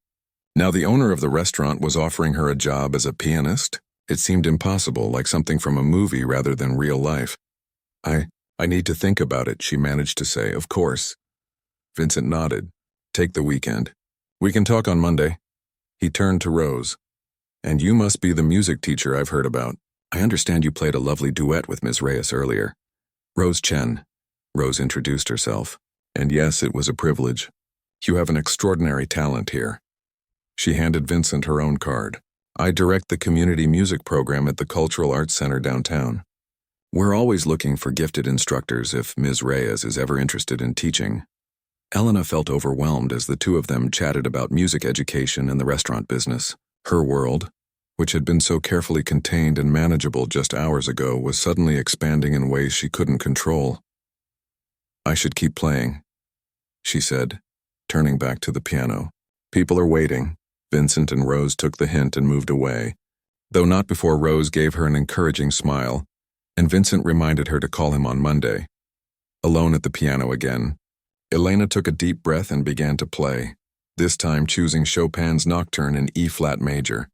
Now the owner of the restaurant was offering her a job as a pianist? It seemed impossible, like something from a movie rather than real life. I need to think about it," she managed to say. "Of course." Vincent nodded. "Take the weekend. We can talk on Monday." He turned to Rose. "And you must be the music teacher I've heard about. I understand you played a lovely duet with Ms. Reyes earlier." "Rose Chen." Rose introduced herself. "And yes, it was a privilege. You have an extraordinary talent here." She handed Vincent her own card. "I direct the community music program at the Cultural Arts Center downtown. We're always looking for gifted instructors if Ms. Reyes is ever interested in teaching." Elena felt overwhelmed as the two of them chatted about music education and the restaurant business. Her world, which had been so carefully contained and manageable just hours ago, was suddenly expanding in ways she couldn't control. "I should keep playing," she said, turning back to the piano. "People are waiting." Vincent and Rose took the hint and moved away, though not before Rose gave her an encouraging smile, and Vincent reminded her to call him on Monday. Alone at the piano again, Elena took a deep breath and began to play, this time choosing Chopin's Nocturne in E-flat major,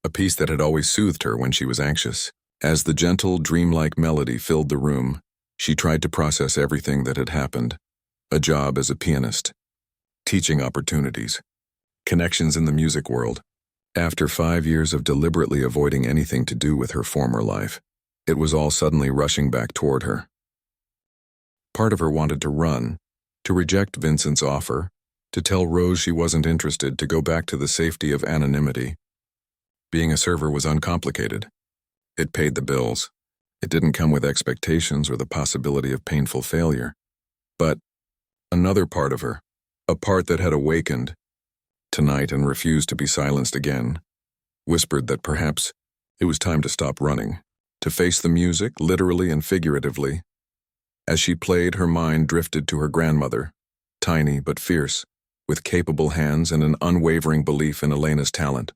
a piece that had always soothed her when she was anxious. As the gentle, dreamlike melody filled the room, she tried to process everything that had happened. A job as a pianist, teaching opportunities, connections in the music world. After 5 years of deliberately avoiding anything to do with her former life, It was all suddenly rushing back toward her. Part of her wanted to run, to reject Vincent's offer, to tell Rose she wasn't interested, to go back to the safety of anonymity. Being a server was uncomplicated. It paid the bills. It didn't come with expectations or the possibility of painful failure. But another part of her, a part that had awakened tonight and refused to be silenced again, whispered that perhaps it was time to stop running, to face the music, literally and figuratively. As she played, her mind drifted to her grandmother, tiny but fierce, with capable hands and an unwavering belief in Elena's talent.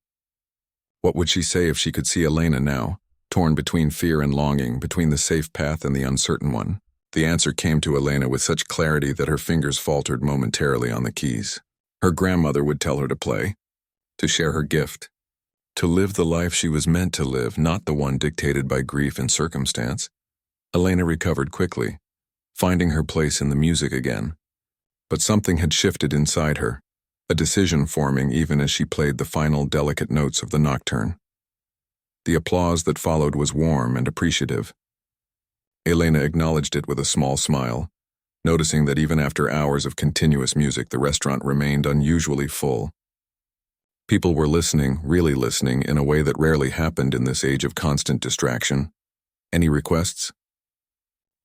What would she say if she could see Elena now, torn between fear and longing, between the safe path and the uncertain one? The answer came to Elena with such clarity that her fingers faltered momentarily on the keys. Her grandmother would tell her to play, to share her gift, to live the life she was meant to live, not the one dictated by grief and circumstance. Elena recovered quickly, finding her place in the music again. But something had shifted inside her, a decision forming even as she played the final delicate notes of the nocturne. The applause that followed was warm and appreciative. Elena acknowledged it with a small smile, noticing that even after hours of continuous music, the restaurant remained unusually full. People were listening, really listening, in a way that rarely happened in this age of constant distraction. "Any requests?"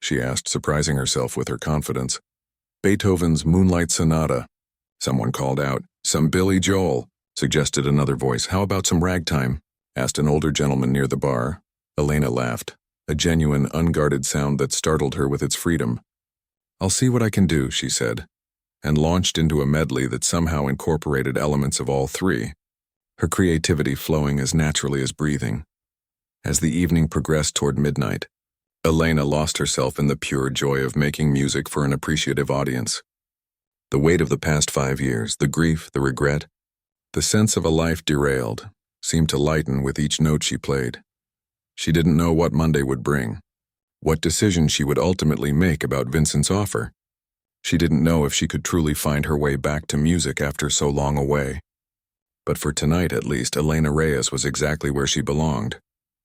she asked, surprising herself with her confidence. "Beethoven's Moonlight Sonata," someone called out. "Some Billy Joel," suggested another voice. "How about some ragtime?" asked an older gentleman near the bar. Elena laughed, a genuine, unguarded sound that startled her with its freedom. "I'll see what I can do," she said, and launched into a medley that somehow incorporated elements of all three, her creativity flowing as naturally as breathing. As the evening progressed toward midnight, Elena lost herself in the pure joy of making music for an appreciative audience. The weight of the past 5 years, the grief, the regret, the sense of a life derailed, seemed to lighten with each note she played. She didn't know what Monday would bring, what decision she would ultimately make about Vincent's offer. She didn't know if she could truly find her way back to music after so long away. But for tonight at least, Elena Reyes was exactly where she belonged,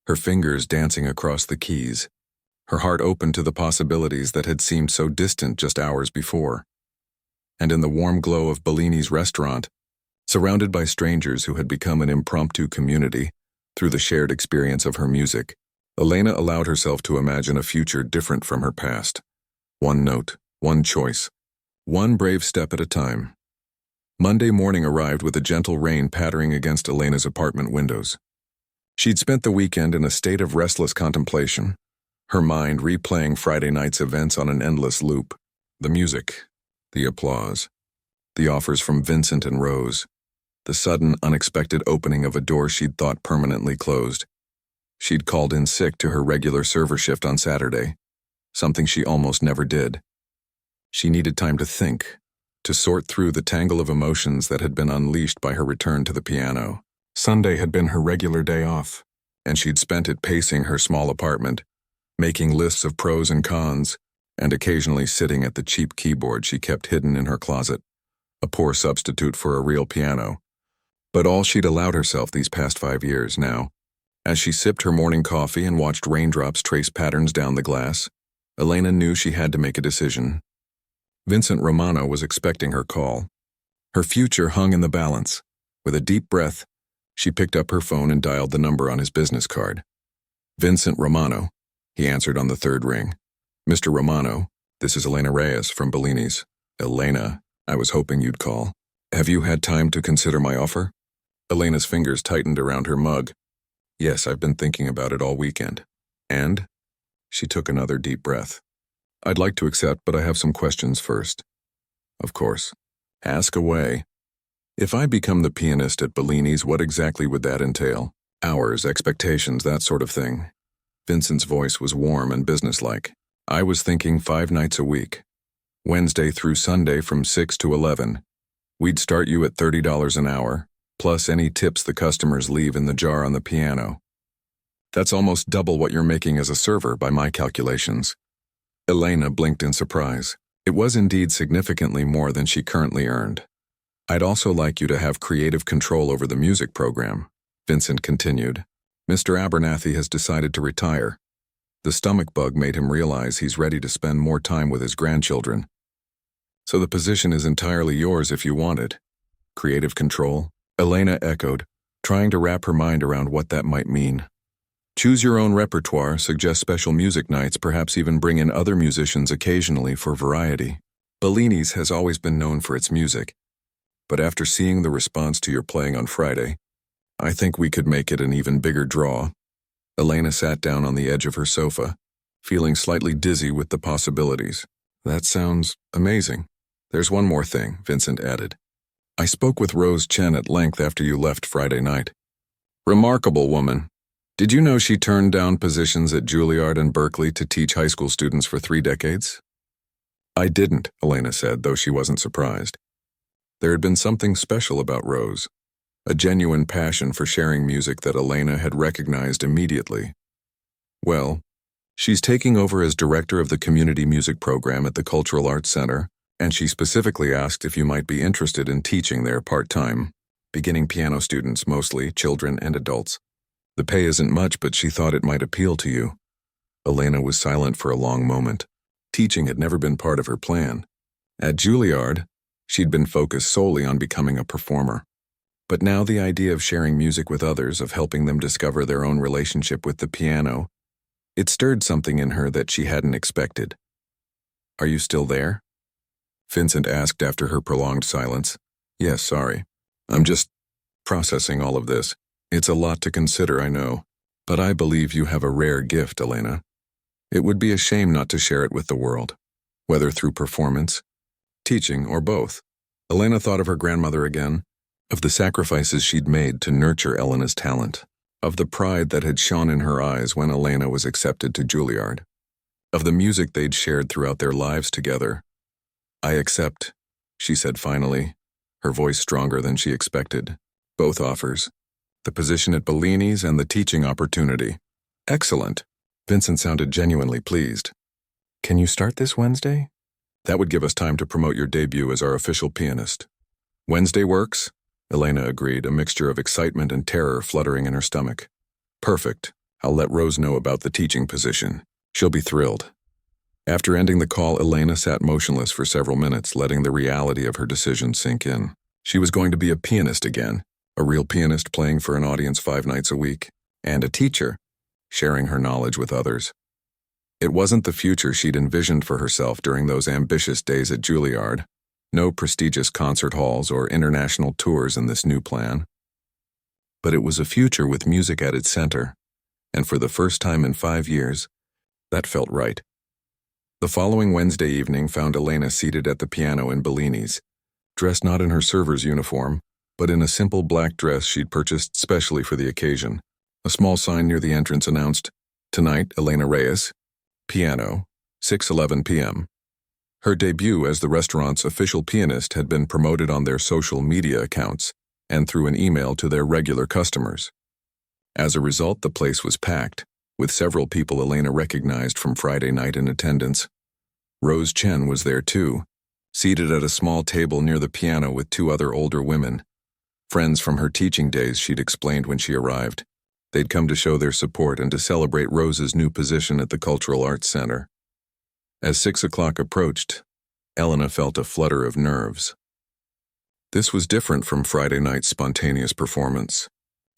her fingers dancing across the keys, her heart open to the possibilities that had seemed so distant just hours before. And in the warm glow of Bellini's restaurant, surrounded by strangers who had become an impromptu community through the shared experience of her music, Elena allowed herself to imagine a future different from her past. One note, one choice, one brave step at a time. Monday morning arrived with a gentle rain pattering against Elena's apartment windows. She'd spent the weekend in a state of restless contemplation, her mind replaying Friday night's events on an endless loop. The music, the applause, the offers from Vincent and Rose, the sudden, unexpected opening of a door she'd thought permanently closed. She'd called in sick to her regular server shift on Saturday, something she almost never did. She needed time to think, to sort through the tangle of emotions that had been unleashed by her return to the piano. Sunday had been her regular day off, and she'd spent it pacing her small apartment, making lists of pros and cons, and occasionally sitting at the cheap keyboard she kept hidden in her closet, a poor substitute for a real piano. But all she'd allowed herself these past 5 years now, as she sipped her morning coffee and watched raindrops trace patterns down the glass, Elena knew she had to make a decision. Vincent Romano was expecting her call. Her future hung in the balance. With a deep breath, she picked up her phone and dialed the number on his business card. "Vincent Romano," he answered on the third ring. "Mr. Romano, this is Elena Reyes from Bellini's." "Elena, I was hoping you'd call. Have you had time to consider my offer?" Elena's fingers tightened around her mug. "Yes, I've been thinking about it all weekend." "And?" She took another deep breath. "I'd like to accept, but I have some questions first." "Of course. Ask away." "If I become the pianist at Bellini's, what exactly would that entail? Hours, expectations, that sort of thing." Vincent's voice was warm and businesslike. "I was thinking 5 nights a week. Wednesday through Sunday from 6 to 11. We'd start you at $30 an hour, plus any tips the customers leave in the jar on the piano. That's almost double what you're making as a server by my calculations." Elena blinked in surprise. It was indeed significantly more than she currently earned. "I'd also like you to have creative control over the music program," Vincent continued. "Mr. Abernathy has decided to retire. The stomach bug made him realize he's ready to spend more time with his grandchildren. So the position is entirely yours if you want it. Creative control? Elena echoed, trying to wrap her mind around what that might mean. Choose your own repertoire, suggest special music nights, perhaps even bring in other musicians occasionally for variety. Bellini's has always been known for its music, but after seeing the response to your playing on Friday, I think we could make it an even bigger draw. Elena sat down on the edge of her sofa, feeling slightly dizzy with the possibilities. That sounds amazing. There's one more thing, Vincent added. I spoke with Rose Chen at length after you left Friday night. Remarkable woman. Did you know she turned down positions at Juilliard and Berkeley to teach high school students for 3 decades? I didn't, Elena said, though she wasn't surprised. There had been something special about Rose, a genuine passion for sharing music that Elena had recognized immediately. Well, she's taking over as director of the community music program at the Cultural Arts Center, and she specifically asked if you might be interested in teaching there part-time, beginning piano students, mostly children and adults. The pay isn't much, but she thought it might appeal to you. Elena was silent for a long moment. Teaching had never been part of her plan. At Juilliard, she'd been focused solely on becoming a performer. But now the idea of sharing music with others, of helping them discover their own relationship with the piano, it stirred something in her that she hadn't expected. Are you still there? Vincent asked after her prolonged silence. Yes, sorry. I'm just processing all of this. It's a lot to consider, I know. But I believe you have a rare gift, Elena. It would be a shame not to share it with the world, whether through performance, teaching, or both. Elena thought of her grandmother again, of the sacrifices she'd made to nurture Elena's talent, of the pride that had shone in her eyes when Elena was accepted to Juilliard, of the music they'd shared throughout their lives together. I accept, she said finally, her voice stronger than she expected. Both offers. The position at Bellini's and the teaching opportunity. Excellent. Vincent sounded genuinely pleased. Can you start this Wednesday? That would give us time to promote your debut as our official pianist. Wednesday works? Elena agreed, a mixture of excitement and terror fluttering in her stomach. Perfect. I'll let Rose know about the teaching position. She'll be thrilled. After ending the call, Elena sat motionless for several minutes, letting the reality of her decision sink in. She was going to be a pianist again, a real pianist playing for an audience 5 nights a week, and a teacher, sharing her knowledge with others. It wasn't the future she'd envisioned for herself during those ambitious days at Juilliard. No prestigious concert halls or international tours in this new plan. But it was a future with music at its center, and for the first time in 5 years, that felt right. The following Wednesday evening found Elena seated at the piano in Bellini's, dressed not in her server's uniform, but in a simple black dress she'd purchased specially for the occasion. A small sign near the entrance announced, "Tonight, Elena Reyes, piano, 6:11 p.m." Her debut as the restaurant's official pianist had been promoted on their social media accounts and through an email to their regular customers. As a result, the place was packed, with several people Elena recognized from Friday night in attendance. Rose Chen was there too, seated at a small table near the piano with 2 other older women. Friends from her teaching days, she'd explained when she arrived. They'd come to show their support and to celebrate Rose's new position at the Cultural Arts Center. As 6 o'clock approached, Elena felt a flutter of nerves. This was different from Friday night's spontaneous performance.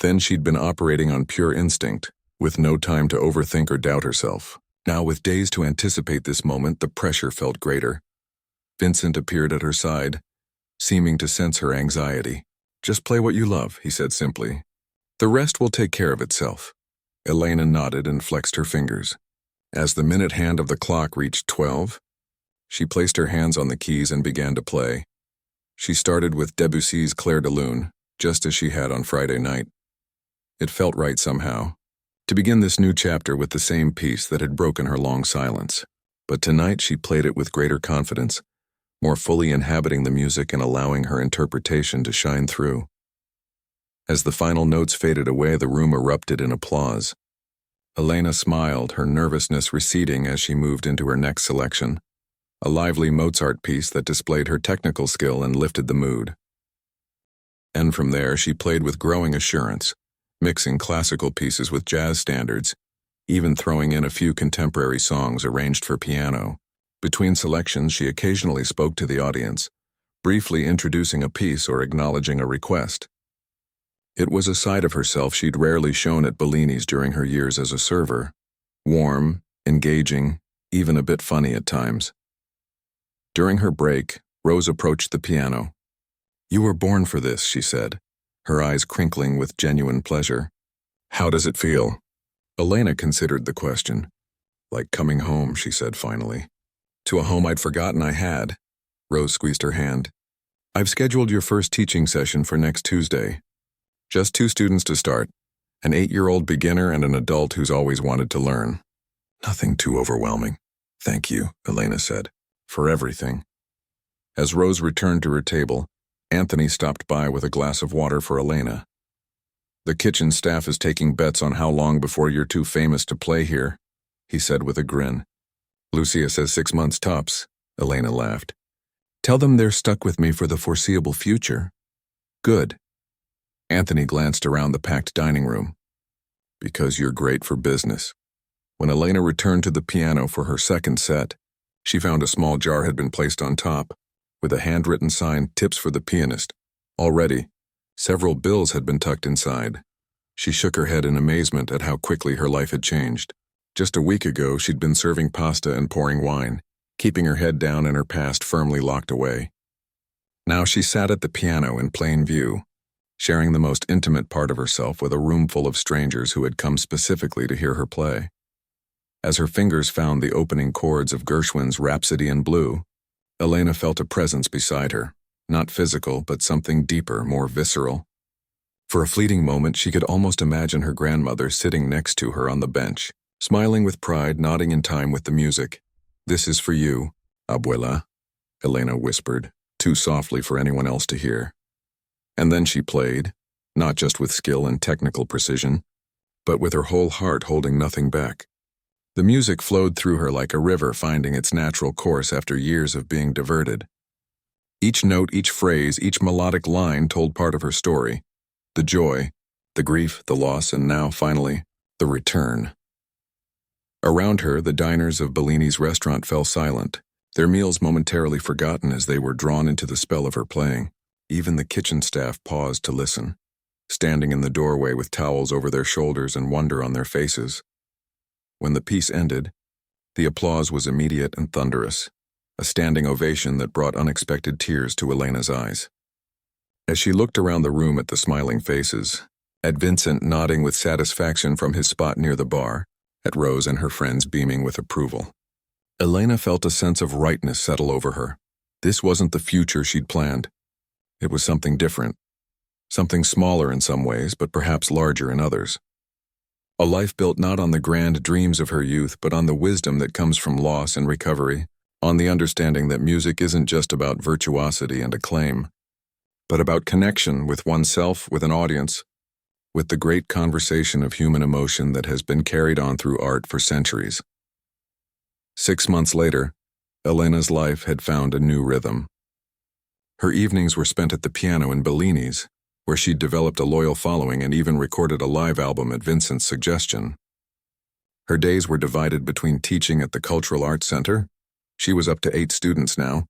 Then she'd been operating on pure instinct, with no time to overthink or doubt herself. Now, with days to anticipate this moment, the pressure felt greater. Vincent appeared at her side, seeming to sense her anxiety. "Just play what you love," he said simply. "The rest will take care of itself." Elena nodded and flexed her fingers. As the minute hand of the clock reached 12, she placed her hands on the keys and began to play. She started with Debussy's Clair de Lune, just as she had on Friday night. It felt right somehow, to begin this new chapter with the same piece that had broken her long silence. But tonight she played it with greater confidence, more fully inhabiting the music and allowing her interpretation to shine through. As the final notes faded away, the room erupted in applause. Elena smiled, her nervousness receding as she moved into her next selection, a lively Mozart piece that displayed her technical skill and lifted the mood. And from there, she played with growing assurance, mixing classical pieces with jazz standards, even throwing in a few contemporary songs arranged for piano. Between selections, she occasionally spoke to the audience, briefly introducing a piece or acknowledging a request. It was a side of herself she'd rarely shown at Bellini's during her years as a server. Warm, engaging, even a bit funny at times. During her break, Rose approached the piano. "You were born for this," she said, her eyes crinkling with genuine pleasure. "How does it feel?" Elena considered the question. "Like coming home," she said finally. "To a home I'd forgotten I had." Rose squeezed her hand. "I've scheduled your first teaching session for next Tuesday. Just 2 students to start, an 8-year-old beginner and an adult who's always wanted to learn." "Nothing too overwhelming. Thank you," Elena said, "for everything." As Rose returned to her table, Anthony stopped by with a glass of water for Elena. "The kitchen staff is taking bets on how long before you're too famous to play here," he said with a grin. "Lucia says 6 months tops," Elena laughed. "Tell them they're stuck with me for the foreseeable future." "Good." Anthony glanced around the packed dining room. "Because you're great for business." When Elena returned to the piano for her second set, she found a small jar had been placed on top, with a handwritten sign, "Tips for the pianist." Already, several bills had been tucked inside. She shook her head in amazement at how quickly her life had changed. Just a week ago, she'd been serving pasta and pouring wine, keeping her head down and her past firmly locked away. Now she sat at the piano in plain view, sharing the most intimate part of herself with a room full of strangers who had come specifically to hear her play. As her fingers found the opening chords of Gershwin's Rhapsody in Blue, Elena felt a presence beside her, not physical, but something deeper, more visceral. For a fleeting moment, she could almost imagine her grandmother sitting next to her on the bench, smiling with pride, nodding in time with the music. "This is for you, abuela," Elena whispered, too softly for anyone else to hear. And then she played, not just with skill and technical precision, but with her whole heart, holding nothing back. The music flowed through her like a river finding its natural course after years of being diverted. Each note, each phrase, each melodic line told part of her story. The joy, the grief, the loss, and now, finally, the return. Around her, the diners of Bellini's restaurant fell silent, their meals momentarily forgotten as they were drawn into the spell of her playing. Even the kitchen staff paused to listen, standing in the doorway with towels over their shoulders and wonder on their faces. When the piece ended, the applause was immediate and thunderous, a standing ovation that brought unexpected tears to Elena's eyes. As she looked around the room at the smiling faces, at Vincent nodding with satisfaction from his spot near the bar, at Rose and her friends beaming with approval, Elena felt a sense of rightness settle over her. This wasn't the future she'd planned. It was something different, something smaller in some ways, but perhaps larger in others. A life built not on the grand dreams of her youth, but on the wisdom that comes from loss and recovery, on the understanding that music isn't just about virtuosity and acclaim, but about connection with oneself, with an audience, with the great conversation of human emotion that has been carried on through art for centuries. 6 months later, Elena's life had found a new rhythm. Her evenings were spent at the piano in Bellini's, where she'd developed a loyal following and even recorded a live album at Vincent's suggestion. Her days were divided between teaching at the Cultural Arts Center, she was up to 8 students now,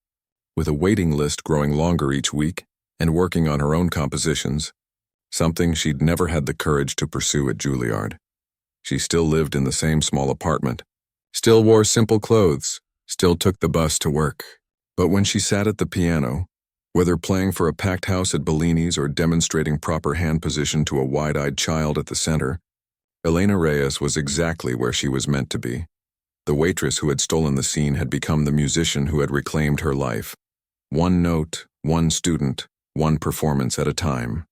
with a waiting list growing longer each week, and working on her own compositions, something she'd never had the courage to pursue at Juilliard. She still lived in the same small apartment, still wore simple clothes, still took the bus to work. But when she sat at the piano, whether playing for a packed house at Bellini's or demonstrating proper hand position to a wide-eyed child at the center, Elena Reyes was exactly where she was meant to be. The waitress who had stolen the scene had become the musician who had reclaimed her life. One note, one student, one performance at a time.